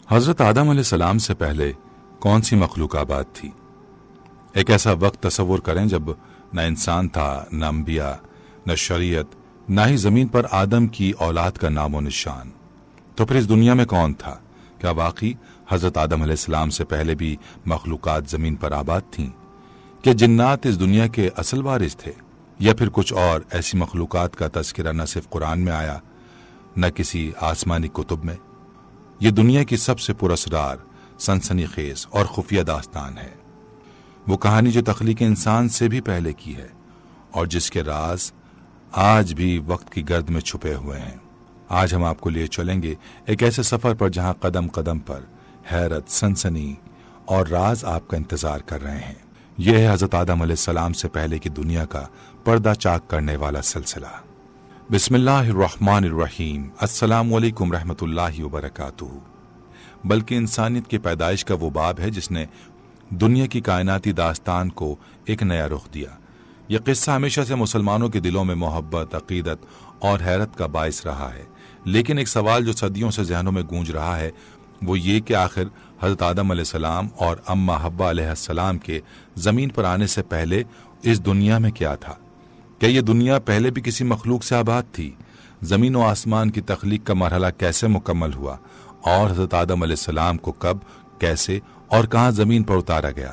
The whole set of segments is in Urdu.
حضرت آدم علیہ السلام سے پہلے کون سی مخلوق آباد تھی؟ ایک ایسا وقت تصور کریں جب نہ انسان تھا، نہ انبیاء، نہ شریعت، نہ ہی زمین پر آدم کی اولاد کا نام و نشان۔ تو پھر اس دنیا میں کون تھا؟ کیا واقعی حضرت آدم علیہ السلام سے پہلے بھی مخلوقات زمین پر آباد تھیں؟ کیا جنات اس دنیا کے اصل وارث تھے، یا پھر کچھ اور ایسی مخلوقات کا تذکرہ نہ صرف قرآن میں آیا، نہ کسی آسمانی کتب میں؟ یہ دنیا کی سب سے پراسرار، سنسنی خیز اور خفیہ داستان ہے، وہ کہانی جو تخلیق انسان سے بھی پہلے کی ہے اور جس کے راز آج بھی وقت کی گرد میں چھپے ہوئے ہیں۔ آج ہم آپ کو لیے چلیں گے ایک ایسے سفر پر جہاں قدم قدم پر حیرت، سنسنی اور راز آپ کا انتظار کر رہے ہیں۔ یہ ہے حضرت آدم علیہ السلام سے پہلے کی دنیا کا پردہ چاک کرنے والا سلسلہ۔ بسم اللہ الرحمن الرحیم۔ السلام علیکم رحمۃ اللہ وبرکاتہ۔ بلکہ انسانیت کی پیدائش کا وہ باب ہے جس نے دنیا کی کائناتی داستان کو ایک نیا رخ دیا۔ یہ قصہ ہمیشہ سے مسلمانوں کے دلوں میں محبت، عقیدت اور حیرت کا باعث رہا ہے، لیکن ایک سوال جو صدیوں سے ذہنوں میں گونج رہا ہے وہ یہ کہ آخر حضرت آدم علیہ السلام اور اماں حوا علیہ السلام کے زمین پر آنے سے پہلے اس دنیا میں کیا تھا؟ کیا یہ دنیا پہلے بھی کسی مخلوق سے آباد تھی؟ زمین و آسمان کی تخلیق کا مرحلہ کیسے مکمل ہوا اور حضرت آدم علیہ السلام کو کب، کیسے اور کہاں زمین پر اتارا گیا؟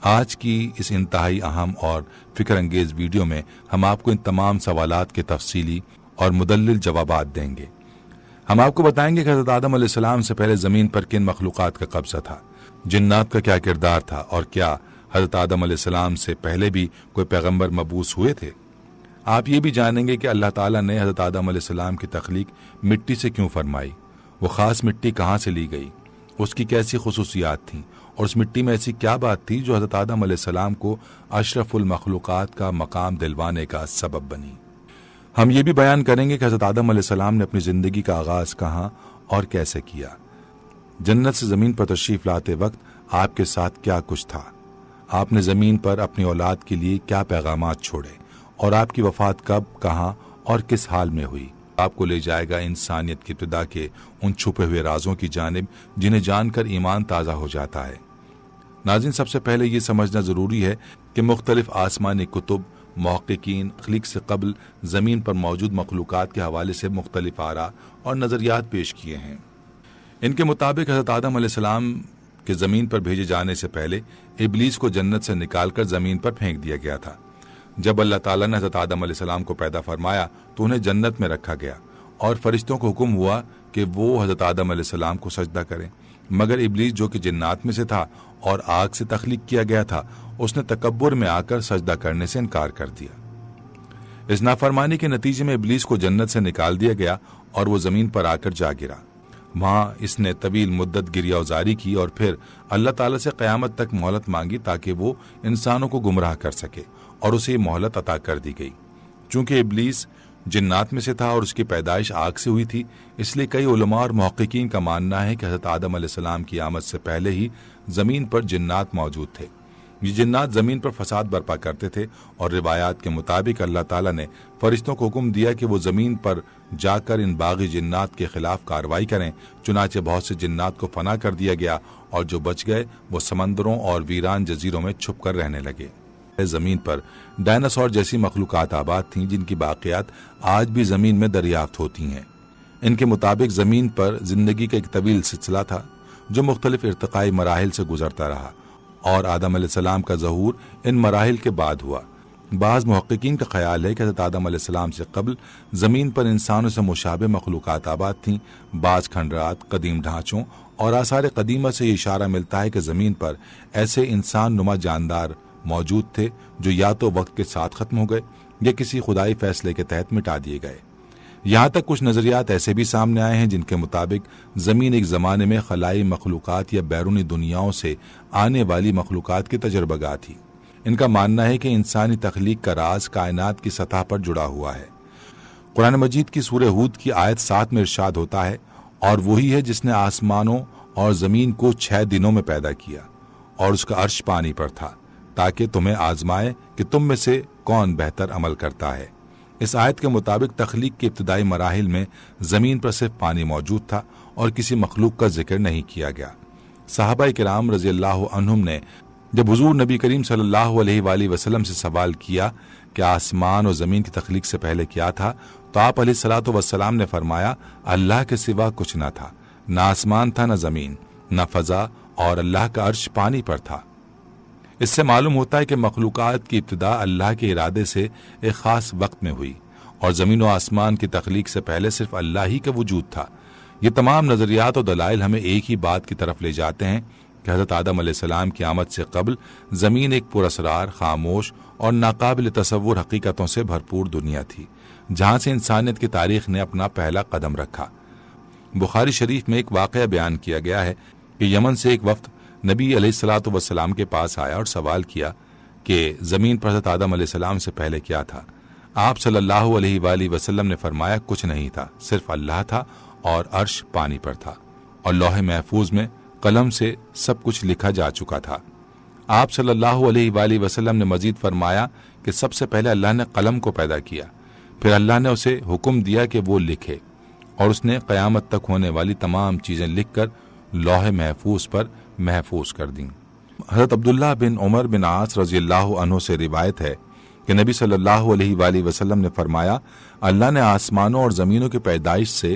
آج کی اس انتہائی اہم اور فکر انگیز ویڈیو میں ہم آپ کو ان تمام سوالات کے تفصیلی اور مدلل جوابات دیں گے۔ ہم آپ کو بتائیں گے کہ حضرت آدم علیہ السلام سے پہلے زمین پر کن مخلوقات کا قبضہ تھا، جنات کا کیا کردار تھا، اور کیا حضرت آدم علیہ السلام سے پہلے بھی کوئی پیغمبر مبعوث ہوئے تھے؟ آپ یہ بھی جانیں گے کہ اللہ تعالیٰ نے حضرت آدم علیہ السلام کی تخلیق مٹی سے کیوں فرمائی، وہ خاص مٹی کہاں سے لی گئی، اس کی کیسی خصوصیات تھیں، اور اس مٹی میں ایسی کیا بات تھی جو حضرت آدم علیہ السلام کو اشرف المخلوقات کا مقام دلوانے کا سبب بنی۔ ہم یہ بھی بیان کریں گے کہ حضرت آدم علیہ السلام نے اپنی زندگی کا آغاز کہاں اور کیسے کیا، جنت سے زمین پر تشریف لاتے وقت آپ کے ساتھ کیا کچھ تھا، آپ نے زمین پر اپنی اولاد کے لیے کیا پیغامات چھوڑے، اور آپ کی وفات کب، کہاں اور کس حال میں ہوئی۔ آپ کو لے جائے گا انسانیت کی ابتدا کے ان چھپے ہوئے رازوں کی جانب جنہیں جان کر ایمان تازہ ہو جاتا ہے۔ ناظرین، سب سے پہلے یہ سمجھنا ضروری ہے کہ مختلف آسمانی کتب، محققین تخلیق سے قبل زمین پر موجود مخلوقات کے حوالے سے مختلف آراء اور نظریات پیش کیے ہیں۔ ان کے مطابق حضرت آدم علیہ السلام کے زمین پر بھیجے جانے سے پہلے ابلیس کو جنت سے نکال کر زمین پر پھینک دیا گیا تھا۔ جب اللہ تعالیٰ نے حضرت آدم علیہ السلام کو پیدا فرمایا تو انہیں جنت میں رکھا گیا اور فرشتوں کو حکم ہوا کہ وہ حضرت آدم علیہ السلام کو سجدہ کریں، مگر ابلیس جو کہ جنات میں سے تھا اور آگ سے تخلیق کیا گیا تھا، اس نے تکبر میں آ کر سجدہ کرنے سے انکار کر دیا۔ اس نافرمانی کے نتیجے میں ابلیس کو جنت سے نکال دیا گیا اور وہ زمین پر آ کر جا گرا۔ وہاں اس نے طویل مدت گریہ وزاری کی اور پھر اللہ تعالیٰ سے قیامت تک مہلت مانگی تاکہ وہ انسانوں کو گمراہ کر سکے، اور اسے یہ مہلت عطا کر دی گئی۔ چونکہ ابلیس جنات میں سے تھا اور اس کی پیدائش آگ سے ہوئی تھی، اس لیے کئی علماء اور محققین کا ماننا ہے کہ حضرت آدم علیہ السلام کی آمد سے پہلے ہی زمین پر جنات موجود تھے۔ یہ جنات زمین پر فساد برپا کرتے تھے، اور روایات کے مطابق اللہ تعالیٰ نے فرشتوں کو حکم دیا کہ وہ زمین پر جا کر ان باغی جنات کے خلاف کارروائی کریں۔ چنانچہ بہت سے جنات کو فنا کر دیا گیا، اور جو بچ گئے وہ سمندروں اور ویران جزیروں میں چھپ کر رہنے لگے۔ زمین پر ڈائناسور جیسی مخلوقات آباد تھیں جن کی باقیات آج بھی زمین میں دریافت ہوتی ہیں۔ ان کے مطابق زمین پر زندگی کا ایک طویل سلسلہ تھا جو مختلف ارتقائی مراحل سے گزرتا رہا، اور آدم علیہ السلام کا ظہور ان مراحل کے بعد ہوا۔ بعض محققین کا خیال ہے کہ حضرت آدم علیہ السلام سے قبل زمین پر انسانوں سے مشابہ مخلوقات آباد تھیں۔ بعض کھنڈرات، قدیم ڈھانچوں اور آثار قدیمہ سے یہ اشارہ ملتا ہے کہ زمین پر ایسے انسان نما جاندار موجود تھے جو یا تو وقت کے ساتھ ختم ہو گئے یا کسی خدائی فیصلے کے تحت مٹا دیے گئے۔ یہاں تک کچھ نظریات ایسے بھی سامنے آئے ہیں جن کے مطابق زمین ایک زمانے میں خلائی مخلوقات یا بیرونی دنیاؤں سے آنے والی مخلوقات کی تجربہ گاہ تھی۔ ان کا ماننا ہے کہ انسانی تخلیق کا راز کائنات کی سطح پر جڑا ہوا ہے۔ قرآن مجید کی سورہ ہود کی آیت 7 میں ارشاد ہوتا ہے، اور وہی ہے جس نے آسمانوں اور زمین کو 6 دنوں میں پیدا کیا، اور اس کا عرش پانی پر تھا، تاکہ تمہیں آزمائے کہ تم میں سے کون بہتر عمل کرتا ہے۔ اس آیت کے مطابق تخلیق کے ابتدائی مراحل میں زمین پر صرف پانی موجود تھا، اور کسی مخلوق کا ذکر نہیں کیا گیا۔ صحابہ کرام رضی اللہ عنہم نے جب حضور نبی کریم صلی اللہ علیہ وآلہ وسلم سے سوال کیا کہ آسمان اور زمین کی تخلیق سے پہلے کیا تھا، تو آپ علیہ الصلوۃ والسلام نے فرمایا اللہ کے سوا کچھ نہ تھا، نہ آسمان تھا نہ زمین، نہ فضا، اور اللہ کا عرش پانی پر تھا۔ اس سے معلوم ہوتا ہے کہ مخلوقات کی ابتدا اللہ کے ارادے سے ایک خاص وقت میں ہوئی، اور زمین و آسمان کی تخلیق سے پہلے صرف اللہ ہی کا وجود تھا۔ یہ تمام نظریات اور دلائل ہمیں ایک ہی بات کی طرف لے جاتے ہیں کہ حضرت آدم علیہ السلام کی آمد سے قبل زمین ایک پراسرار، خاموش اور ناقابل تصور حقیقتوں سے بھرپور دنیا تھی، جہاں سے انسانیت کی تاریخ نے اپنا پہلا قدم رکھا۔ بخاری شریف میں ایک واقعہ بیان کیا گیا ہے کہ یمن سے ایک وفد نبی علیہ الصلوۃ والسلام کے پاس آیا اور سوال کیا کہ زمین پر حضرت آدم علیہ السلام سے پہلے کیا تھا۔ آپ صلی اللہ علیہ وآلہ وسلم نے فرمایا کچھ نہیں تھا، صرف اللہ تھا اور عرش پانی پر تھا، اور لوح محفوظ میں قلم سے سب کچھ لکھا جا چکا تھا۔ آپ صلی اللہ علیہ وآلہ وسلم نے مزید فرمایا کہ سب سے پہلے اللہ نے قلم کو پیدا کیا، پھر اللہ نے اسے حکم دیا کہ وہ لکھے، اور اس نے قیامت تک ہونے والی تمام چیزیں لکھ کر لوح محفوظ پر محفوظ کر دیں۔ حضرت عبداللہ بن عمر بن عاص رضی اللہ عنہ سے روایت ہے کہ نبی صلی اللہ علیہ وآلہ وسلم نے فرمایا اللہ نے آسمانوں اور زمینوں کی پیدائش سے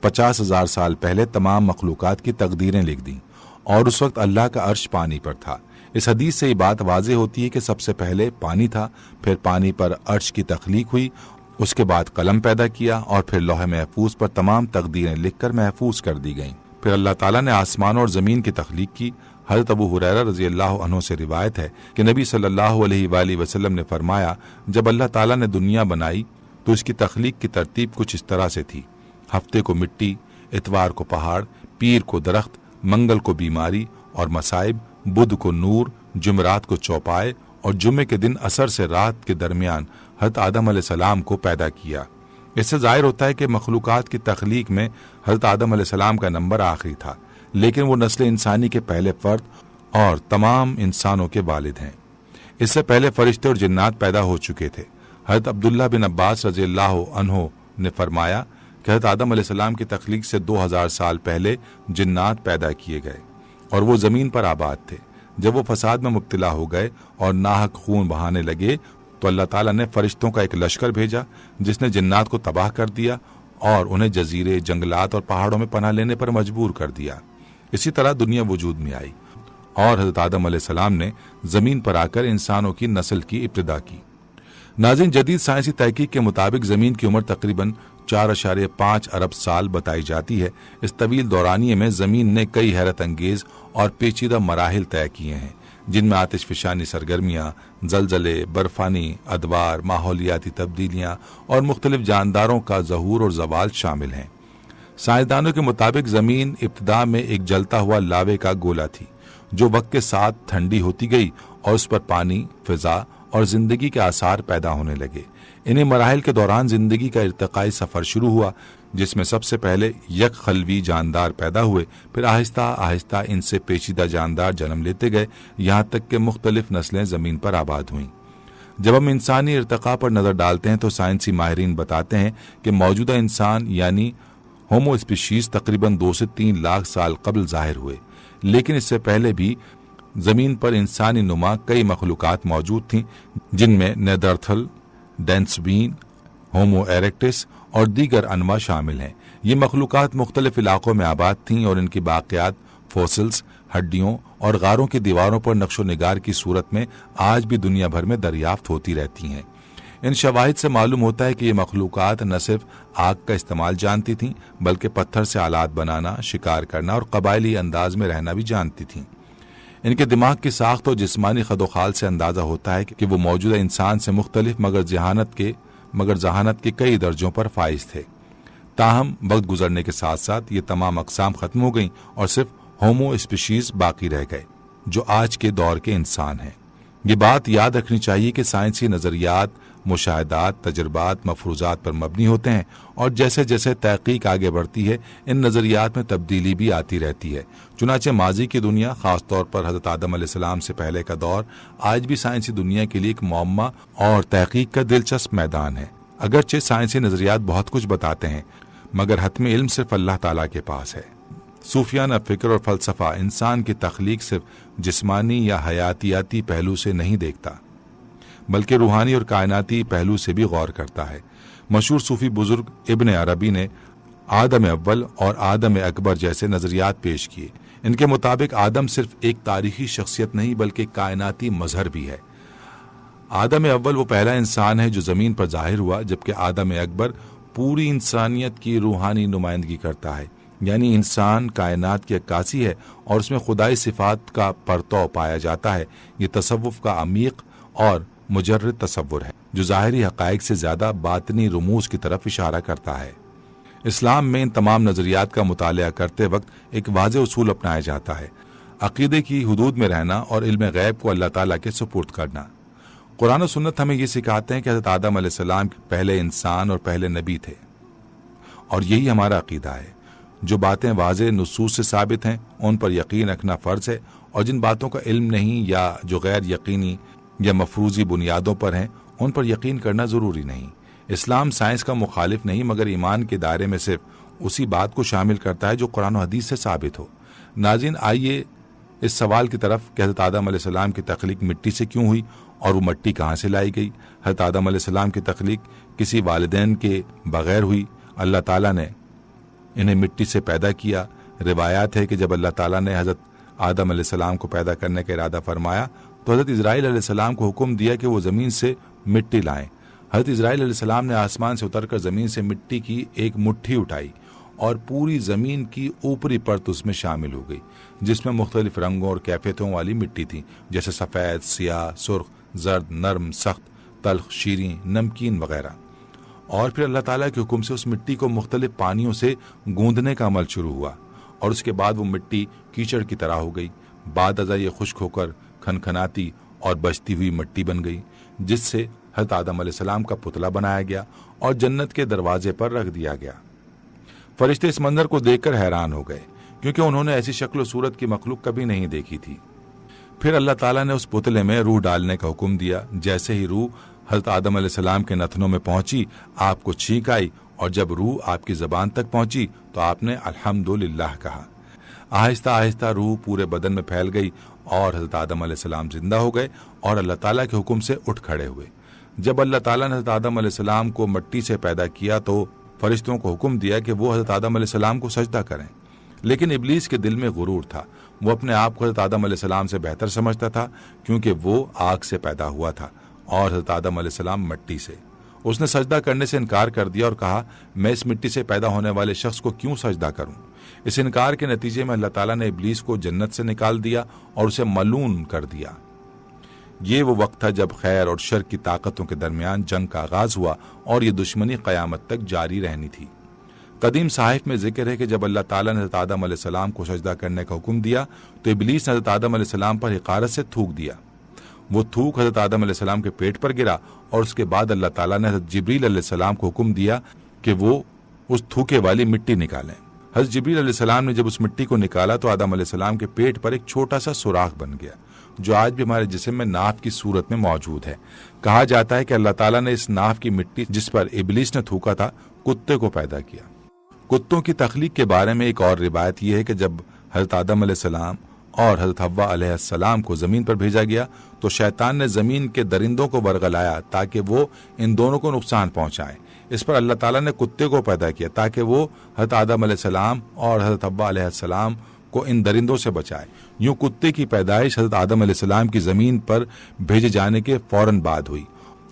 50,000 سال پہلے تمام مخلوقات کی تقدیریں لکھ دیں، اور اس وقت اللہ کا عرش پانی پر تھا۔ اس حدیث سے یہ بات واضح ہوتی ہے کہ سب سے پہلے پانی تھا، پھر پانی پر عرش کی تخلیق ہوئی، اس کے بعد قلم پیدا کیا، اور پھر لوح محفوظ پر تمام تقدیریں لکھ کر محفوظ کر دی گئیں۔ پھر اللہ تعالیٰ نے آسمان اور زمین کی تخلیق کی۔ حضرت ابو ہریرہ رضی اللہ عنہ سے روایت ہے کہ نبی صلی اللہ علیہ وآلہ وسلم نے فرمایا جب اللہ تعالیٰ نے دنیا بنائی تو اس کی تخلیق کی ترتیب کچھ اس طرح سے تھی: ہفتے کو مٹی، اتوار کو پہاڑ، پیر کو درخت، منگل کو بیماری اور مصائب، بدھ کو نور، جمعرات کو چوپائے، اور جمعے کے دن عصر سے رات کے درمیان حضرت آدم علیہ السلام کو پیدا کیا۔ اس سے ظاہر ہوتا ہے کہ مخلوقات کی تخلیق میں حضرت آدم علیہ السلام کا نمبر آخری تھا، لیکن وہ نسل انسانی کے پہلے فرد اور تمام انسانوں کے والد ہیں۔ اس سے پہلے فرشتے اور جنات پیدا ہو چکے تھے۔ حضرت عبداللہ بن عباس رضی اللہ عنہ نے فرمایا کہ حضرت آدم علیہ السلام کی تخلیق سے 2000 سال پہلے جنات پیدا کیے گئے، اور وہ زمین پر آباد تھے۔ جب وہ فساد میں مبتلا ہو گئے اور ناحق خون بہانے لگے تو اللہ تعالیٰ نے فرشتوں کا ایک لشکر بھیجا جس نے جنات کو تباہ کر دیا اور انہیں جزیرے، جنگلات اور پہاڑوں میں پناہ لینے پر مجبور کر دیا۔ اسی طرح دنیا وجود میں آئی اور حضرت آدم علیہ السلام نے زمین پر آ کر انسانوں کی نسل کی ابتدا کی۔ ناظرین، جدید سائنسی تحقیق کے مطابق زمین کی عمر تقریباً 4.5 ارب سال بتائی جاتی ہے۔ اس طویل دورانیے میں زمین نے کئی حیرت انگیز اور پیچیدہ مراحل طے کیے ہیں، جن میں آتش فشانی سرگرمیاں، زلزلے، برفانی ادوار، ماحولیاتی تبدیلیاں اور مختلف جانداروں کا ظہور اور زوال شامل ہیں۔ سائنسدانوں کے مطابق زمین ابتدا میں ایک جلتا ہوا لاوے کا گولا تھی جو وقت کے ساتھ ٹھنڈی ہوتی گئی اور اس پر پانی، فضا اور زندگی کے آثار پیدا ہونے لگے۔ انہیں مراحل کے دوران زندگی کا ارتقائی سفر شروع ہوا، جس میں سب سے پہلے یک خلوی جاندار پیدا ہوئے، پھر آہستہ آہستہ ان سے پیچیدہ جاندار جنم لیتے گئے، یہاں تک کہ مختلف نسلیں زمین پر آباد ہوئیں۔ جب ہم انسانی ارتقاء پر نظر ڈالتے ہیں تو سائنسی ماہرین بتاتے ہیں کہ موجودہ انسان یعنی ہومو اسپیشیز تقریباً 2 سے 3 لاکھ سال قبل ظاہر ہوئے، لیکن اس سے پہلے بھی زمین پر انسانی نما کئی مخلوقات موجود تھیں، جن میں نیدرتھل، ڈینسوین، ہومو ایریکٹس اور دیگر انواع شامل ہیں۔ یہ مخلوقات مختلف علاقوں میں آباد تھیں اور ان کی باقیات فوسلز، ہڈیوں اور غاروں کی دیواروں پر نقش و نگار کی صورت میں آج بھی دنیا بھر میں دریافت ہوتی رہتی ہیں۔ ان شواہد سے معلوم ہوتا ہے کہ یہ مخلوقات نہ صرف آگ کا استعمال جانتی تھیں بلکہ پتھر سے آلات بنانا، شکار کرنا اور قبائلی انداز میں رہنا بھی جانتی تھیں۔ ان کے دماغ کی ساخت اور جسمانی خد و خال سے اندازہ ہوتا ہے کہ وہ موجودہ انسان سے مختلف مگر ذہانت کے کئی درجوں پر فائز تھے۔ تاہم وقت گزرنے کے ساتھ ساتھ یہ تمام اقسام ختم ہو گئیں اور صرف ہومو اسپیشیز باقی رہ گئے جو آج کے دور کے انسان ہیں۔ یہ بات یاد رکھنی چاہیے کہ سائنسی نظریات، مشاہدات، تجربات، مفروضات پر مبنی ہوتے ہیں، اور جیسے جیسے تحقیق آگے بڑھتی ہے ان نظریات میں تبدیلی بھی آتی رہتی ہے۔ چنانچہ ماضی کی دنیا، خاص طور پر حضرت آدم علیہ السلام سے پہلے کا دور، آج بھی سائنسی دنیا کے لیے ایک معمہ اور تحقیق کا دلچسپ میدان ہے۔ اگرچہ سائنسی نظریات بہت کچھ بتاتے ہیں، مگر حتمی علم صرف اللہ تعالیٰ کے پاس ہے۔ صوفیانہ فکر اور فلسفہ انسان کی تخلیق صرف جسمانی یا حیاتیاتی پہلو سے نہیں دیکھتا، بلکہ روحانی اور کائناتی پہلو سے بھی غور کرتا ہے۔ مشہور صوفی بزرگ ابن عربی نے آدم اول اور آدم اکبر جیسے نظریات پیش کیے۔ ان کے مطابق آدم صرف ایک تاریخی شخصیت نہیں بلکہ کائناتی مظہر بھی ہے۔ آدم اول وہ پہلا انسان ہے جو زمین پر ظاہر ہوا، جبکہ آدم اکبر پوری انسانیت کی روحانی نمائندگی کرتا ہے، یعنی انسان کائنات کی عکاسی ہے اور اس میں خدائی صفات کا پرتو پایا جاتا ہے۔ یہ تصوف کا عمیق اور مجرد تصور ہے جو ظاہری حقائق سے زیادہ باطنی رموز کی طرف اشارہ کرتا ہے۔ اسلام میں ان تمام نظریات کا مطالعہ کرتے وقت ایک واضح اصول اپنایا جاتا ہے: عقیدے کی حدود میں رہنا اور علم غیب کو اللہ تعالیٰ کے سپرد کرنا۔ قرآن و سنت ہمیں یہ سکھاتے ہیں کہ حضرت آدم علیہ السلام پہلے انسان اور پہلے نبی تھے، اور یہی ہمارا عقیدہ ہے۔ جو باتیں واضح نصوص سے ثابت ہیں ان پر یقین رکھنا فرض ہے، اور جن باتوں کا علم نہیں یا جو غیر یقینی یا مفروضی بنیادوں پر ہیں ان پر یقین کرنا ضروری نہیں۔ اسلام سائنس کا مخالف نہیں، مگر ایمان کے دائرے میں صرف اسی بات کو شامل کرتا ہے جو قرآن و حدیث سے ثابت ہو۔ ناظرین، آئیے اس سوال کی طرف کہ حضرت آدم علیہ السلام کی تخلیق مٹی سے کیوں ہوئی اور وہ مٹی کہاں سے لائی گئی؟ حضرت آدم علیہ السلام کی تخلیق کسی والدین کے بغیر ہوئی۔ اللہ تعالیٰ نے انہیں مٹی سے پیدا کیا۔ روایات ہے کہ جب اللہ تعالیٰ نے حضرت آدم علیہ السلام کو پیدا کرنے کا ارادہ فرمایا تو حضرت اسرائیل علیہ السلام کو حکم دیا کہ وہ زمین سے مٹی لائیں۔ حضرت اسرائیل علیہ السلام نے آسمان سے اتر کر زمین سے مٹی کی ایک مٹھی اٹھائی اور پوری زمین کی اوپری پرت اس میں شامل ہو گئی، جس میں مختلف رنگوں اور کیفیتوں والی مٹی تھی، جیسے سفید، سیاہ، سرخ، زرد، نرم، سخت، تلخ، شیریں، نمکین وغیرہ۔ اور پھر اللہ تعالیٰ کے حکم سے اس مٹی کو مختلف پانیوں سے گوندنے کا عمل شروع ہوا، اور اس کے بعد وہ مٹی کیچڑ کی طرح ہو گئی۔ بعد ازاں یہ خشک ہو کر کھنکھناتی اور بچتی ہوئی مٹی بن گئی، جس سے حضرت آدم علیہ السلام کا پتلا بنایا گیا اور جنت کے دروازے پر رکھ دیا گیا۔ فرشتے اس منظر کو دیکھ کر حیران ہو گئے، کیونکہ انہوں نے ایسی شکل و صورت کی مخلوق کبھی نہیں دیکھی تھی۔ پھر اللہ تعالیٰ نے اس پتلے میں روح ڈالنے کا حکم دیا۔ جیسے ہی روح حضرت آدم علیہ السلام کے نتنوں میں پہنچی، آپ کو چھینک آئی، اور جب روح آپ کی زبان تک پہنچی تو آپ نے الحمدللہ کہا۔ آہستہ آہستہ روح پورے بدن میں پھیل گئی اور حضرت آدم علیہ السلام زندہ ہو گئے اور اللہ تعالیٰ کے حکم سے اٹھ کھڑے ہوئے۔ جب اللہ تعالیٰ نے حضرت آدم علیہ السلام کو مٹی سے پیدا کیا تو فرشتوں کو حکم دیا کہ وہ حضرت آدم علیہ السلام کو سجدہ کریں، لیکن ابلیس کے دل میں غرور تھا۔ وہ اپنے آپ کو حضرت آدم علیہ السلام سے بہتر سمجھتا تھا، کیونکہ وہ آگ سے پیدا ہوا تھا اور حضرت آدم علیہ السلام مٹی سے۔ اس نے سجدہ کرنے سے انکار کر دیا اور کہا، میں اس مٹی سے پیدا ہونے والے شخص کو کیوں سجدہ کروں؟ اس انکار کے نتیجے میں اللہ تعالیٰ نے ابلیس کو جنت سے نکال دیا اور اسے ملعون کر دیا۔ یہ وہ وقت تھا جب خیر اور شر کی طاقتوں کے درمیان جنگ کا آغاز ہوا اور یہ دشمنی قیامت تک جاری رہنی تھی۔ قدیم صحائف میں ذکر ہے کہ جب اللہ تعالیٰ نے حضرت آدم علیہ السلام کو سجدہ کرنے کا حکم دیا تو ابلیس نے حضرت آدم علیہ السلام پر حقارت سے تھوک دیا۔ وہ تھوک حضرت آدم علیہ السلام کے پیٹ پر گرا، اور اس کے بعد اللہ تعالیٰ نے حضرت جبریل علیہ السلام کو حکم دیا کہ وہ اس تھوکے والی مٹی نکالیں۔ حضرت جبریل علیہ السلام نے جب اس مٹی کو نکالا تو آدم علیہ السلام کے پیٹ پر ایک چھوٹا سا سوراخ بن گیا، جو آج بھی ہمارے جسم میں ناف کی صورت میں موجود ہے۔ کہا جاتا ہے کہ اللہ تعالیٰ نے اس ناف کی مٹی جس پر ابلیس نے تھوکا تھا، کتے کو پیدا کیا۔ کتوں کی تخلیق کے بارے میں ایک اور روایت یہ ہے کہ جب حضرت آدم علیہ السلام اور حضرت حوا علیہ السلام کو زمین پر بھیجا گیا تو شیطان نے زمین کے درندوں کو ورغلایا تاکہ وہ ان دونوں کو نقصان پہنچائیں۔ اس پر اللہ تعالیٰ نے کتے کو پیدا کیا تاکہ وہ حضرت آدم علیہ السلام اور حضرت حوا علیہ السلام کو ان درندوں سے بچائے۔ یوں کتے کی پیدائش حضرت آدم علیہ السلام کی زمین پر بھیجے جانے کے فوراً بعد ہوئی،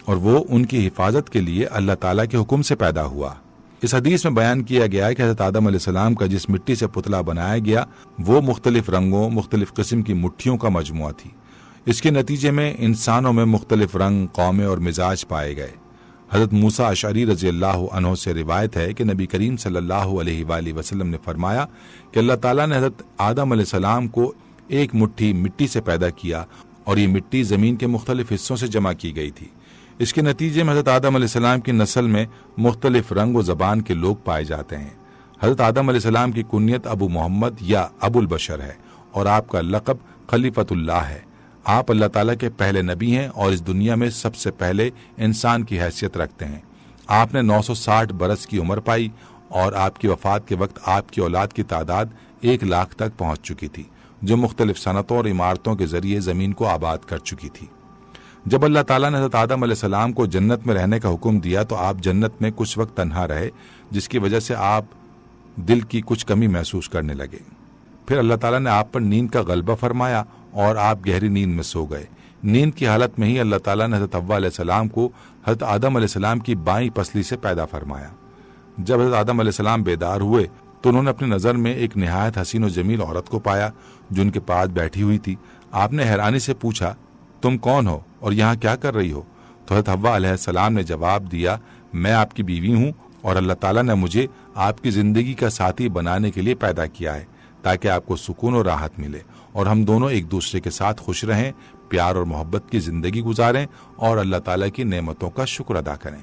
اور وہ ان کی حفاظت کے لیے اللہ تعالیٰ کے حکم سے پیدا ہوا۔ اس حدیث میں بیان کیا گیا ہے کہ حضرت آدم علیہ السلام کا جس مٹی سے پتلا بنایا گیا وہ مختلف رنگوں، مختلف قسم کی مٹھیوں کا مجموعہ تھی۔ اس کے نتیجے میں انسانوں میں مختلف رنگ، قومیں اور مزاج پائے گئے۔ حضرت موسیٰ اشعری رضی اللہ عنہ سے روایت ہے کہ نبی کریم صلی اللہ علیہ وآلہ وسلم نے فرمایا کہ اللہ تعالیٰ نے حضرت آدم علیہ السلام کو ایک مٹھی مٹی سے پیدا کیا، اور یہ مٹی زمین کے مختلف حصوں سے جمع کی گئی تھی۔ اس کے نتیجے میں حضرت آدم علیہ السلام کی نسل میں مختلف رنگ و زبان کے لوگ پائے جاتے ہیں۔ حضرت آدم علیہ السلام کی کنیت ابو محمد یا ابو البشر ہے، اور آپ کا لقب خلیفۃ اللہ ہے۔ آپ اللہ تعالیٰ کے پہلے نبی ہیں اور اس دنیا میں سب سے پہلے انسان کی حیثیت رکھتے ہیں۔ آپ نے 960 برس کی عمر پائی اور آپ کی وفات کے وقت آپ کی اولاد کی تعداد 1 لاکھ تک پہنچ چکی تھی، جو مختلف صنعتوں اور عمارتوں کے ذریعے زمین کو آباد کر چکی تھی۔ جب اللہ تعالیٰ نے حضرت آدم علیہ السلام کو جنت میں رہنے کا حکم دیا تو آپ جنت میں کچھ وقت تنہا رہے، جس کی وجہ سے آپ دل کی کچھ کمی محسوس کرنے لگے۔ پھر اللہ تعالیٰ نے آپ پر نیند کا غلبہ فرمایا اور آپ گہری نیند میں سو گئے۔ نیند کی حالت میں ہی اللہ تعالیٰ نے حضرت حوا علیہ السلام کو حضرت آدم علیہ السلام کی بائیں پسلی سے پیدا فرمایا۔ جب حضرت آدم علیہ السلام بیدار ہوئے تو انہوں نے اپنی نظر میں ایک نہایت حسین و جمیل عورت کو پایا جو ان کے پاس بیٹھی ہوئی تھی۔ آپ نے حیرانی سے پوچھا، تم کون ہو اور یہاں کیا کر رہی ہو؟ تو حضرت حوا علیہ السلام نے جواب دیا، میں آپ کی بیوی ہوں اور اللہ تعالیٰ نے مجھے آپ کی زندگی کا ساتھی بنانے کے لیے پیدا کیا ہے تاکہ آپ کو سکون اور راحت ملے اور ہم دونوں ایک دوسرے کے ساتھ خوش رہیں، پیار اور محبت کی زندگی گزاریں اور اللہ تعالیٰ کی نعمتوں کا شکر ادا کریں۔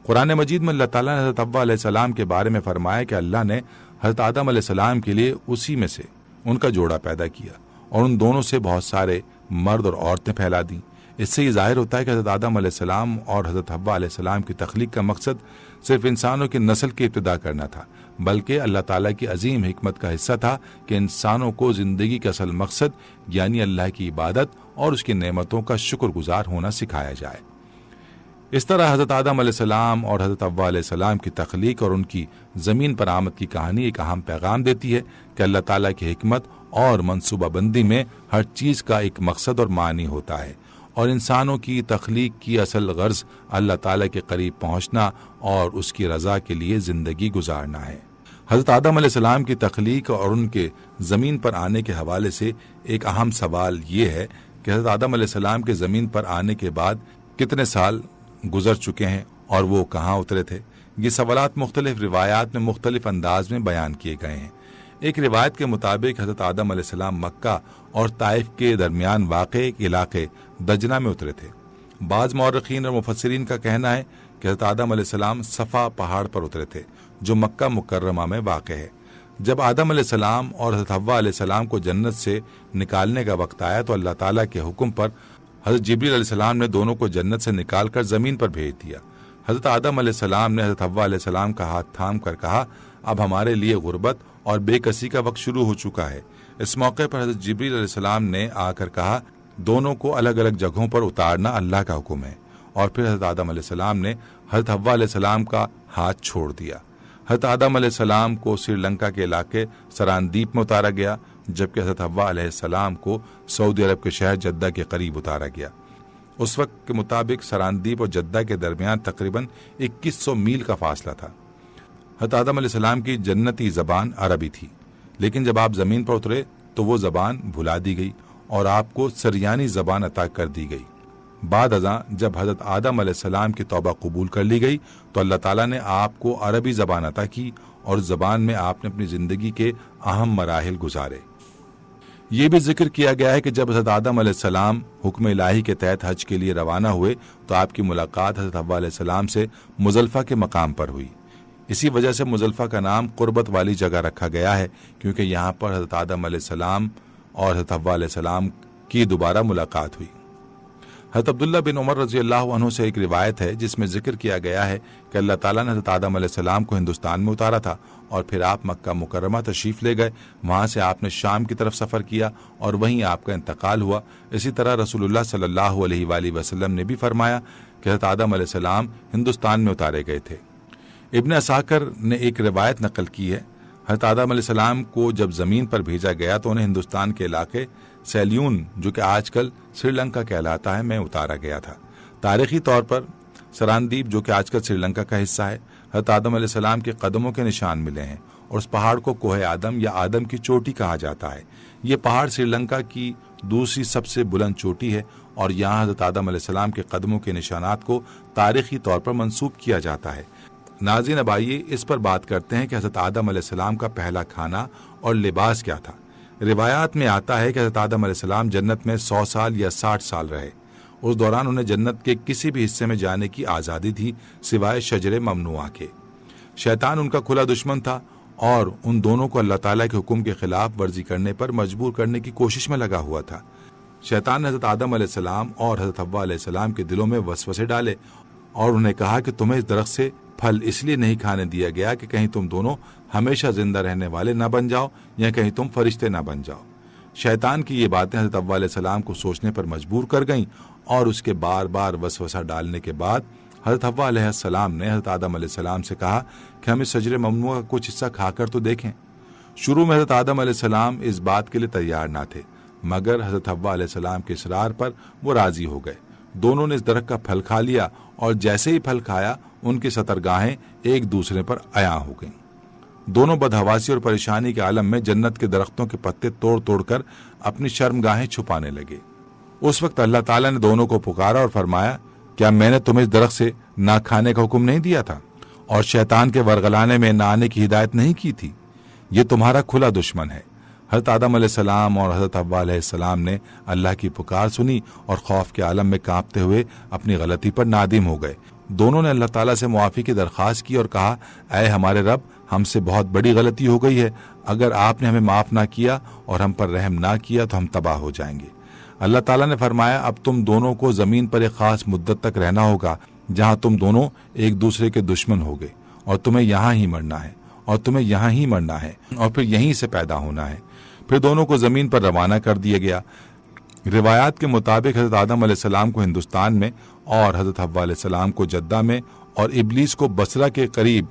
قرآن مجید میں اللہ تعالیٰ نے حضرت حوا علیہ السلام کے بارے میں فرمایا کہ اللہ نے حضرت آدم علیہ السلام کے لیے اسی میں سے ان کا جوڑا پیدا کیا اور ان دونوں سے بہت سارے مرد اور عورتیں پھیلا دیں۔ اس سے یہ ظاہر ہوتا ہے کہ حضرت آدم علیہ السلام اور حضرت حوا علیہ السلام کی تخلیق کا مقصد صرف انسانوں کی نسل کی ابتدا کرنا تھا، بلکہ اللہ تعالیٰ کی عظیم حکمت کا حصہ تھا کہ انسانوں کو زندگی کا اصل مقصد یعنی اللہ کی عبادت اور اس کی نعمتوں کا شکر گزار ہونا سکھایا جائے۔ اس طرح حضرت آدم علیہ السلام اور حضرت حوا علیہ السلام کی تخلیق اور ان کی زمین پر آمد کی کہانی ایک اہم پیغام دیتی ہے کہ اللہ تعالیٰ کی حکمت اور منصوبہ بندی میں ہر چیز کا ایک مقصد اور معنی ہوتا ہے، اور انسانوں کی تخلیق کی اصل غرض اللہ تعالیٰ کے قریب پہنچنا اور اس کی رضا کے لیے زندگی گزارنا ہے۔ حضرت آدم علیہ السلام کی تخلیق اور ان کے زمین پر آنے کے حوالے سے ایک اہم سوال یہ ہے کہ حضرت آدم علیہ السلام کے زمین پر آنے کے بعد کتنے سال گزر چکے ہیں اور وہ کہاں اترے تھے۔ یہ سوالات مختلف روایات میں مختلف انداز میں بیان کیے گئے ہیں۔ ایک روایت کے مطابق حضرت آدم علیہ السلام مکہ اور طائف کے درمیان واقع ایک علاقے دجنہ میں اترے تھے۔ بعض مورخین اور مفسرین کا کہنا ہے کہ حضرت آدم علیہ السلام صفا پہاڑ پر اترے تھے جو مکہ مکرمہ میں واقع ہے۔ جب آدم علیہ السلام اور حضرت حوا علیہ السلام کو جنت سے نکالنے کا وقت آیا تو اللہ تعالیٰ کے حکم پر حضرت جبریل علیہ السلام نے دونوں کو جنت سے نکال کر زمین پر بھیج دیا۔ حضرت آدم علیہ السلام نے حضرت حوا علیہ السلام کا ہاتھ تھام کر کہا، اب ہمارے لیے غربت اور بے کسی کا وقت شروع ہو چکا ہے۔ اس موقع پر حضرت جبریل علیہ السلام نے آ کر کہا، دونوں کو الگ الگ جگہوں پر اتارنا اللہ کا حکم ہے، اور پھر حضرت آدم علیہ السلام نے حضرت حوا علیہ السلام کا ہاتھ چھوڑ دیا۔ حضرت آدم علیہ السلام کو سری لنکا کے علاقے سراندیپ میں اتارا گیا، جبکہ حضرت حوا علیہ السلام کو سعودی عرب کے شہر جدہ کے قریب اتارا گیا۔ اس وقت کے مطابق سراندیپ اور جدہ کے درمیان تقریباً 2100 میل کا فاصلہ تھا۔ حضرت آدم علیہ السلام کی جنتی زبان عربی تھی، لیکن جب آپ زمین پر اترے تو وہ زبان بھلا دی گئی اور آپ کو سریانی زبان عطا کر دی گئی۔ بعد ازاں جب حضرت آدم علیہ السلام کی توبہ قبول کر لی گئی تو اللہ تعالیٰ نے آپ کو عربی زبان عطا کی اور زبان میں آپ نے اپنی زندگی کے اہم مراحل گزارے۔ یہ بھی ذکر کیا گیا ہے کہ جب حضرت آدم علیہ السلام حکم الہی کے تحت حج کے لیے روانہ ہوئے تو آپ کی ملاقات حضرت حوا علیہ السلام سے مزدلفہ کے مقام پر ہوئی۔ اسی وجہ سے مزدلفہ کا نام قربت والی جگہ رکھا گیا ہے، کیونکہ یہاں پر حضرت آدم علیہ السلام اور حضرت حوا علیہ السلام کی دوبارہ ملاقات ہوئی۔ حضرت عبداللہ بن عمر رضی اللہ عنہ سے ایک روایت ہے جس میں ذکر کیا گیا ہے کہ اللہ تعالیٰ نے حضرت آدم علیہ السلام کو ہندوستان میں اتارا تھا اور پھر آپ مکہ مکرمہ تشریف لے گئے۔ وہاں سے آپ نے شام کی طرف سفر کیا اور وہیں آپ کا انتقال ہوا۔ اسی طرح رسول اللہ صلی اللہ علیہ وآلہ وسلم نے بھی فرمایا کہ حضرت آدم علیہ السلام ہندوستان میں اتارے گئے تھے۔ ابن عساکر نے ایک روایت نقل کی ہے، حضرت آدم علیہ السلام کو جب زمین پر بھیجا گیا تو انہیں ہندوستان کے علاقے سیلیون جو کہ آج کل سری لنکا کہلاتا ہے میں اتارا گیا تھا۔ تاریخی طور پر سراندیپ جو کہ آج کل سری لنکا کا حصہ ہے، حضرت آدم علیہ السلام کے قدموں کے نشان ملے ہیں اور اس پہاڑ کو کوہ آدم یا آدم کی چوٹی کہا جاتا ہے۔ یہ پہاڑ سری لنکا کی دوسری سب سے بلند چوٹی ہے اور یہاں حضرت آدم علیہ السلام کے قدموں کے نشانات کو تاریخی طور پر منسوب کیا جاتا ہے۔ ناظرین، اب آئیے اس پر بات کرتے ہیں کہ حضرت آدم علیہ السلام کا پہلا کھانا اور لباس کیا تھا۔ روایات میں آتا ہے کہ حضرت آدم علیہ السلام جنت میں 100 سال یا 60 سال رہے۔ اس دوران انہیں جنت کے کسی بھی حصے میں جانے کی آزادی تھی سوائے شجر ممنوعہ کے۔ شیطان ان کا کھلا دشمن تھا اور ان دونوں کو اللہ تعالیٰ کے حکم کے خلاف ورزی کرنے پر مجبور کرنے کی کوشش میں لگا ہوا تھا۔ شیطان نے حضرت آدم علیہ السلام اور حضرت حوا علیہ السلام کے دلوں میں وسوسے ڈالے اور انہیں کہا کہ تمہیں اس درخت سے پھل اس لیے نہیں کھانے دیا گیا کہ کہیں تم دونوں ہمیشہ زندہ رہنے والے نہ بن جاؤ یا کہیں تم فرشتے نہ بن جاؤ۔ شیطان کی یہ باتیں حضرت حوا علیہ السلام کو سوچنے پر مجبور کر گئیں، اور اس کے بار بار وسوسہ ڈالنے کے بعد حضرت حوا علیہ السلام نے حضرت آدم علیہ السلام سے کہا کہ ہم اس شجر ممنوع کا کچھ حصہ کھا کر تو دیکھیں۔ شروع میں حضرت آدم علیہ السلام اس بات کے لیے تیار نہ تھے، مگر حضرت حوا علیہ السلام کے اصرار پر وہ راضی ہو گئے۔ دونوں نے اس درخت کا پھل کھا لیا، اور جیسے ہی پھل کھایا ان کی سترگاہیں ایک دوسرے پر عیاں ہو گئیں۔ دونوں بدحواسی اور پریشانی کے عالم میں جنت کے درختوں کے پتے توڑ توڑ کر اپنی شرمگاہیں چھپانے لگے۔ اس وقت اللہ تعالیٰ نے دونوں کو پکارا اور فرمایا، کیا میں نے تمہیں اس درخت سے نہ کھانے کا حکم نہیں دیا تھا اور شیطان کے ورغلانے میں نہ آنے کی ہدایت نہیں کی تھی؟ یہ تمہارا کھلا دشمن ہے۔ حضرت آدم علیہ السلام اور حضرت حوا علیہ السلام نے اللہ کی پکار سنی اور خوف کے عالم میں کانپتے ہوئے اپنی غلطی پر نادم ہو گئے۔ دونوں نے اللہ تعالیٰ سے معافی کی درخواست کی اور کہا، اے ہمارے رب، ہم سے بہت بڑی غلطی ہو گئی ہے، اگر آپ نے ہمیں معاف نہ کیا اور ہم پر رحم نہ کیا تو ہم تباہ ہو جائیں گے۔ اللہ تعالیٰ نے فرمایا، اب تم دونوں کو زمین پر ایک خاص مدت تک رہنا ہوگا جہاں تم دونوں ایک دوسرے کے دشمن ہوگے، اور تمہیں یہاں ہی مرنا ہے، اور تمہیں یہاں ہی مرنا ہے، اور پھر یہیں سے پیدا ہونا ہے۔ پھر دونوں کو زمین پر روانہ کر دیا گیا۔ روایات کے مطابق حضرت آدم علیہ السلام کو ہندوستان میں اور حضرت حوا علیہ السلام کو جدہ میں اور ابلیس کو بصرہ کے قریب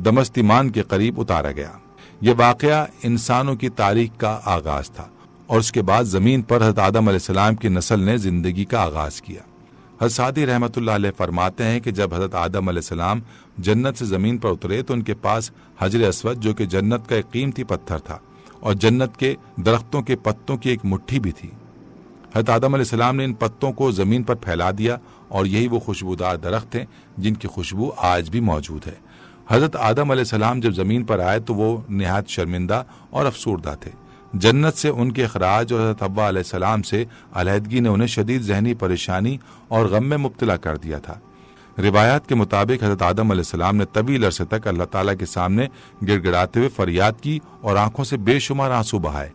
دمشتیمان کے قریب اتارا گیا۔ یہ واقعہ انسانوں کی تاریخ کا آغاز تھا، اور اس کے بعد زمین پر حضرت آدم علیہ السلام کی نسل نے زندگی کا آغاز کیا۔ حضرت سعدی رحمۃ اللہ علیہ فرماتے ہیں کہ جب حضرت آدم علیہ السلام جنت سے زمین پر اترے تو ان کے پاس حجر اسود، جو کہ جنت کا ایک قیمتی پتھر تھا، اور جنت کے درختوں کے پتوں کی ایک مٹھی بھی تھی۔ حضرت آدم علیہ السلام نے ان پتوں کو زمین پر پھیلا دیا، اور یہی وہ خوشبودار درخت ہیں جن کی خوشبو آج بھی موجود ہے۔ حضرت آدم علیہ السلام جب زمین پر آئے تو وہ نہایت شرمندہ اور افسردہ تھے۔ جنت سے ان کے اخراج اور حضرت حوا علیہ السلام سے علیحدگی نے انہیں شدید ذہنی پریشانی اور غم میں مبتلا کر دیا تھا۔ روایات کے مطابق حضرت آدم علیہ السلام نے طویل عرصے تک اللہ تعالیٰ کے سامنے گڑ گڑاتے ہوئے فریاد کی اور آنکھوں سے بے شمار آنسو بہائے،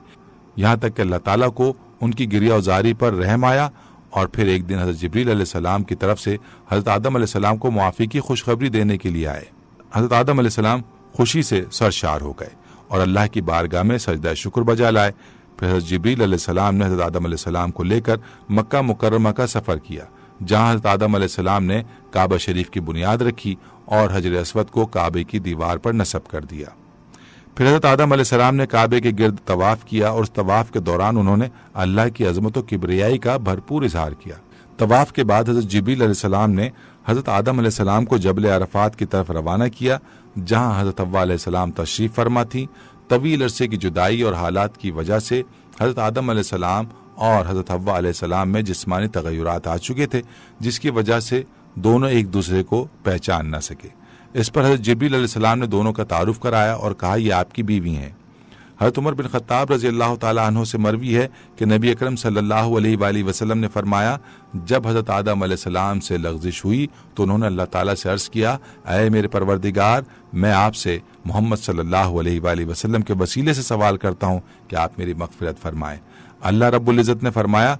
یہاں تک کہ اللہ تعالیٰ کو ان کی گریہ وزاری پر رحم آیا، اور پھر ایک دن حضرت جبریل علیہ السلام کی طرف سے حضرت آدم علیہ السلام کو معافی کی خوشخبری دینے کے لیے آئے۔ حضرت آدم علیہ السلام خوشی سے سرشار ہو گئے اور اللہ کی بارگاہ میں سجدہ شکر بجا لائے۔ پھر حضرت جبریل علیہ السلام نے حضرت آدم علیہ السلام کو لے کر مکہ مکرمہ کا سفر کیا، جہاں حضرت آدم علیہ السلام نے کعبہ شریف کی بنیاد رکھی اور حجر اسود کو کعبے کی دیوار پر نصب کر دیا۔ پھر حضرت آدم علیہ السلام نے کعبے کے گرد طواف کیا، اور اس طواف کے دوران انہوں نے اللہ کی عظمت و کبریائی کا بھرپور اظہار کیا۔ طواف کے بعد حضرت جبریل علیہ السلام نے حضرت آدم علیہ السلام کو جبل عرفات کی طرف روانہ کیا، جہاں حضرت حوا علیہ السلام تشریف فرما تھی۔ طویل عرصے کی جدائی اور حالات کی وجہ سے حضرت آدم علیہ السلام اور حضرت حوا علیہ السلام میں جسمانی تغیرات آ چکے تھے، جس کی وجہ سے دونوں ایک دوسرے کو پہچان نہ سکے۔ اس پر حضرت جبریل علیہ السلام نے دونوں کا تعارف کرایا اور کہا، یہ آپ کی بیوی ہیں۔ حضرت عمر بن خطاب رضی اللہ تعالیٰ عنہ سے مروی ہے کہ نبی اکرم صلی اللہ علیہ وآلہ وسلم نے فرمایا، جب حضرت آدم علیہ السلام سے لغزش ہوئی تو انہوں نے اللہ تعالیٰ سے عرض کیا، اے میرے پروردگار، میں آپ سے محمد صلی اللہ علیہ وآلہ وسلم کے وسیلے سے سوال کرتا ہوں کہ آپ میری مغفرت فرمائیں۔ اللہ رب العزت نے فرمایا،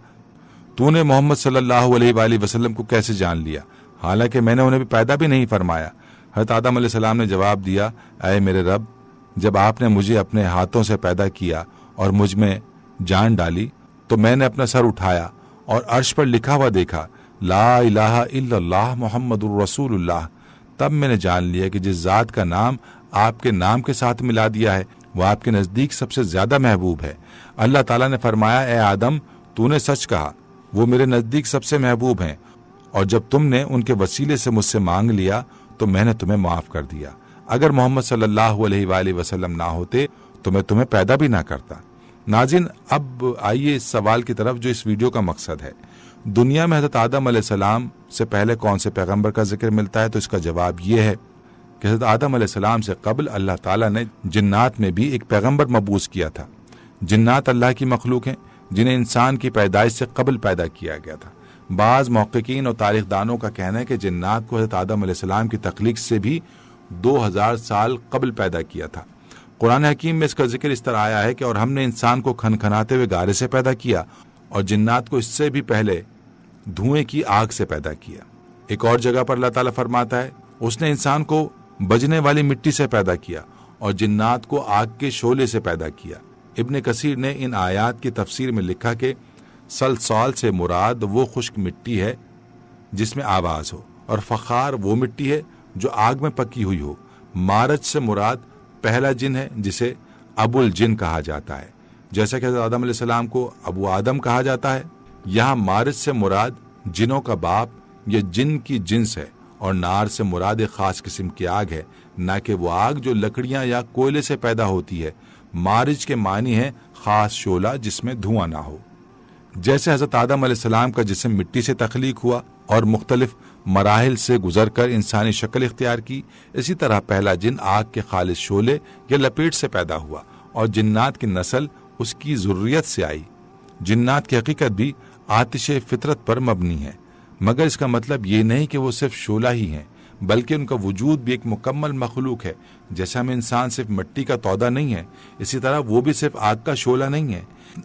تو نے محمد صلی اللہ علیہ وآلہ وسلم کو کیسے جان لیا، حالانکہ میں نے انہیں پیدا بھی نہیں فرمایا؟ حضرت آدم علیہ السلام نے جواب دیا، اے میرے رب، جب آپ نے مجھے اپنے ہاتھوں سے پیدا کیا اور مجھ میں جان ڈالی تو میں نے اپنا سر اٹھایا اور عرش پر لکھا ہوا دیکھا، لا الہ الا اللہ محمد الرسول اللہ۔ تب میں نے جان لیا کہ جس ذات کا نام آپ کے نام کے ساتھ ملا دیا ہے وہ آپ کے نزدیک سب سے زیادہ محبوب ہے۔ اللہ تعالیٰ نے فرمایا، اے آدم، تو نے سچ کہا، وہ میرے نزدیک سب سے محبوب ہیں، اور جب تم نے ان کے وسیلے سے مجھ سے مانگ لیا تو میں نے تمہیں معاف کر دیا۔ اگر محمد صلی اللہ علیہ وآلہ وسلم نہ ہوتے تو میں تمہیں پیدا بھی نہ کرتا۔ ناظرین، اب آئیے اس سوال کی طرف جو اس ویڈیو کا مقصد ہے۔ دنیا میں حضرت آدم علیہ السلام سے پہلے کون سے پیغمبر کا ذکر ملتا ہے؟ تو اس کا جواب یہ ہے کہ حضرت آدم علیہ السلام سے قبل اللہ تعالیٰ نے جنات میں بھی ایک پیغمبر مبعوث کیا تھا۔ جنات اللہ کی مخلوق ہیں جنہیں انسان کی پیدائش سے قبل پیدا کیا گیا تھا۔ بعض محققین اور تاریخ دانوں کا کہنا ہے کہ جنات کو حضرت آدم علیہ السلام کی تخلیق سے بھی 2000 سال قبل پیدا کیا تھا۔ قرآن حکیم میں اس کا ذکر اس طرح آیا ہے کہ اور ہم نے انسان کو کھنکھناتے ہوئے گارے سے پیدا کیا اور جنات کو اس سے بھی پہلے دھوئیں کی آگ سے پیدا کیا۔ ایک اور جگہ پر اللہ تعالیٰ فرماتا ہے اس نے انسان کو بجنے والی مٹی سے پیدا کیا اور جنات کو آگ کے شعلے سے پیدا کیا۔ ابن کثیر نے ان آیات کی تفسیر میں لکھا کہ سلسال سے مراد وہ خشک مٹی ہے جس میں آواز ہو، اور فخار وہ مٹی ہے جو آگ میں پکی ہوئی ہو۔ مارج سے مراد پہلا جن ہے جسے ابو الجن کہا جاتا ہے، جیسا کہ حضرت آدم علیہ السلام کو ابو آدم کہا جاتا ہے۔ یہاں مارج سے مراد جنوں کا باپ یا جن کی جنس ہے، اور نار سے مراد ایک خاص قسم کی آگ ہے، نہ کہ وہ آگ جو لکڑیاں یا کوئلے سے پیدا ہوتی ہے۔ مارج کے معنی ہے خاص شعلہ جس میں دھواں نہ ہو۔ جیسے حضرت آدم علیہ السلام کا جسم مٹی سے تخلیق ہوا اور مختلف مراحل سے گزر کر انسانی شکل اختیار کی، اسی طرح پہلا جن آگ کے خالص شعلے یا لپیٹ سے پیدا ہوا اور جنات کی نسل اس کی ذریت سے آئی۔ جنات کی حقیقت بھی آتش فطرت پر مبنی ہے، مگر اس کا مطلب یہ نہیں کہ وہ صرف شعلہ ہی ہیں، بلکہ ان کا وجود بھی ایک مکمل مخلوق ہے۔ جیسا ہم انسان صرف مٹی کا تودا نہیں ہے، اسی طرح وہ بھی صرف آگ کا شعلہ نہیں ہے۔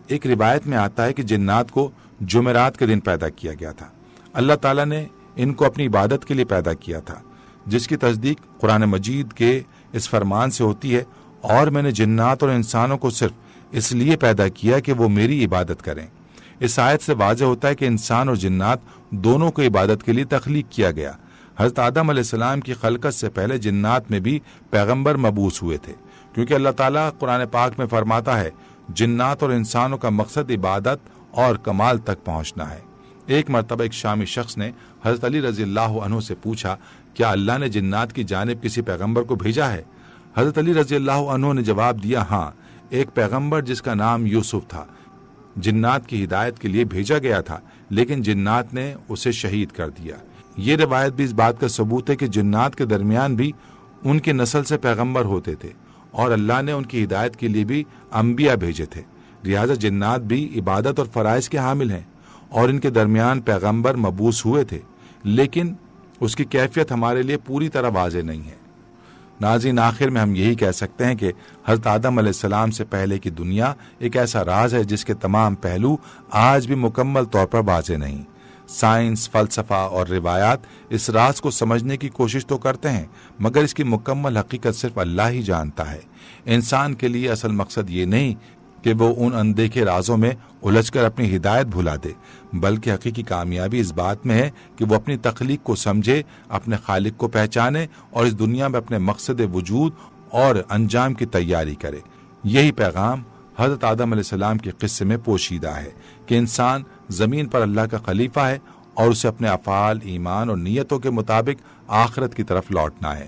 ایک روایت میں آتا ہے کہ جنات کو جمعرات کے دن پیدا کیا گیا تھا۔ اللہ تعالیٰ نے ان کو اپنی عبادت کے لیے پیدا کیا تھا، جس کی تصدیق قرآن مجید کے اس فرمان سے ہوتی ہے، اور میں نے جنات اور انسانوں کو صرف اس لیے پیدا کیا کہ وہ میری عبادت کریں۔ اس آیت سے واضح ہوتا ہے کہ انسان اور جنات دونوں کو عبادت کے لیے تخلیق کیا گیا۔ حضرت آدم علیہ السلام کی خلقت سے پہلے جنات میں بھی پیغمبر مبعوث ہوئے تھے، کیونکہ اللہ تعالیٰ قرآن پاک میں فرماتا ہے جنات اور انسانوں کا مقصد عبادت اور کمال تک پہنچنا ہے۔ ایک مرتبہ ایک شامی شخص نے حضرت علی رضی اللہ عنہ سے پوچھا، کیا اللہ نے جنات کی جانب کسی پیغمبر کو بھیجا ہے؟ حضرت علی رضی اللہ عنہ نے جواب دیا، ہاں، ایک پیغمبر جس کا نام یوسف تھا، جنات کی ہدایت کے لیے بھیجا گیا تھا، لیکن جنات نے اسے شہید کر دیا۔ یہ روایت بھی اس بات کا ثبوت ہے کہ جنات کے درمیان بھی ان کی نسل سے پیغمبر ہوتے تھے، اور اللہ نے ان کی ہدایت کے لیے بھی انبیاء بھیجے تھے۔ لہٰذا جنات بھی عبادت اور فرائض کے حامل ہیں، اور ان کے درمیان پیغمبر مبعوث ہوئے تھے، لیکن اس کی کیفیت ہمارے لیے پوری طرح واضح نہیں ہے۔ ناظرین، آخر میں ہم یہی کہہ سکتے ہیں کہ حضرت آدم علیہ السلام سے پہلے کی دنیا ایک ایسا راز ہے جس کے تمام پہلو آج بھی مکمل طور پر واضح نہیں۔ سائنس، فلسفہ اور روایات اس راز کو سمجھنے کی کوشش تو کرتے ہیں، مگر اس کی مکمل حقیقت صرف اللہ ہی جانتا ہے۔ انسان کے لیے اصل مقصد یہ نہیں کہ وہ ان اندیکھے رازوں میں الجھ کر اپنی ہدایت بھلا دے، بلکہ حقیقی کامیابی اس بات میں ہے کہ وہ اپنی تخلیق کو سمجھے، اپنے خالق کو پہچانے اور اس دنیا میں اپنے مقصد وجود اور انجام کی تیاری کرے۔ یہی پیغام حضرت آدم علیہ السلام کے قصے میں پوشیدہ ہے کہ انسان زمین پر اللہ کا خلیفہ ہے اور اسے اپنے افعال، ایمان اور نیتوں کے مطابق آخرت کی طرف لوٹنا ہے۔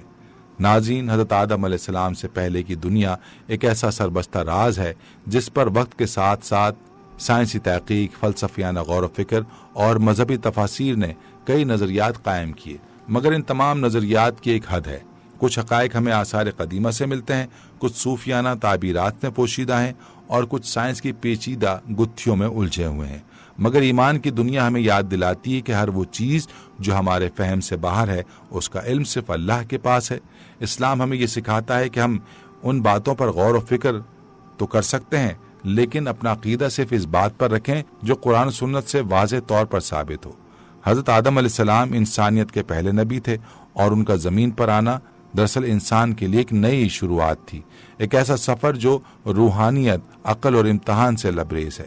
ناظرین، حضرت آدم علیہ السلام سے پہلے کی دنیا ایک ایسا سربستہ راز ہے جس پر وقت کے ساتھ ساتھ سائنسی تحقیق، فلسفیانہ غور و فکر اور مذہبی تفاسیر نے کئی نظریات قائم کیے، مگر ان تمام نظریات کی ایک حد ہے۔ کچھ حقائق ہمیں آثار قدیمہ سے ملتے ہیں، کچھ صوفیانہ تعبیرات میں پوشیدہ ہیں، اور کچھ سائنس کی پیچیدہ گتھیوں میں الجھے ہوئے ہیں۔ مگر ایمان کی دنیا ہمیں یاد دلاتی ہے کہ ہر وہ چیز جو ہمارے فہم سے باہر ہے، اس کا علم صرف اللہ کے پاس ہے۔ اسلام ہمیں یہ سکھاتا ہے کہ ہم ان باتوں پر غور و فکر تو کر سکتے ہیں، لیکن اپنا عقیدہ صرف اس بات پر رکھیں جو قرآن و سنت سے واضح طور پر ثابت ہو۔ حضرت آدم علیہ السلام انسانیت کے پہلے نبی تھے، اور ان کا زمین پر آنا دراصل انسان کے لیے ایک نئی شروعات تھی، ایک ایسا سفر جو روحانیت، عقل اور امتحان سے لبریز ہے۔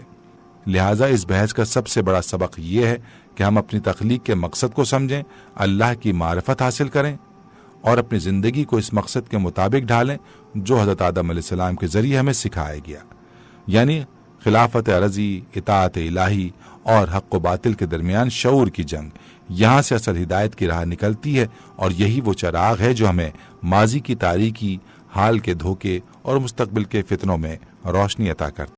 لہٰذا اس بحث کا سب سے بڑا سبق یہ ہے کہ ہم اپنی تخلیق کے مقصد کو سمجھیں، اللہ کی معرفت حاصل کریں اور اپنی زندگی کو اس مقصد کے مطابق ڈھالیں جو حضرت آدم علیہ السلام کے ذریعے ہمیں سکھایا گیا، یعنی خلافت عرضی، اطاعت الہی اور حق و باطل کے درمیان شعور کی جنگ۔ یہاں سے اصل ہدایت کی راہ نکلتی ہے، اور یہی وہ چراغ ہے جو ہمیں ماضی کی تاریکی، حال کے دھوکے اور مستقبل کے فتنوں میں روشنی عطا کرتا ہے۔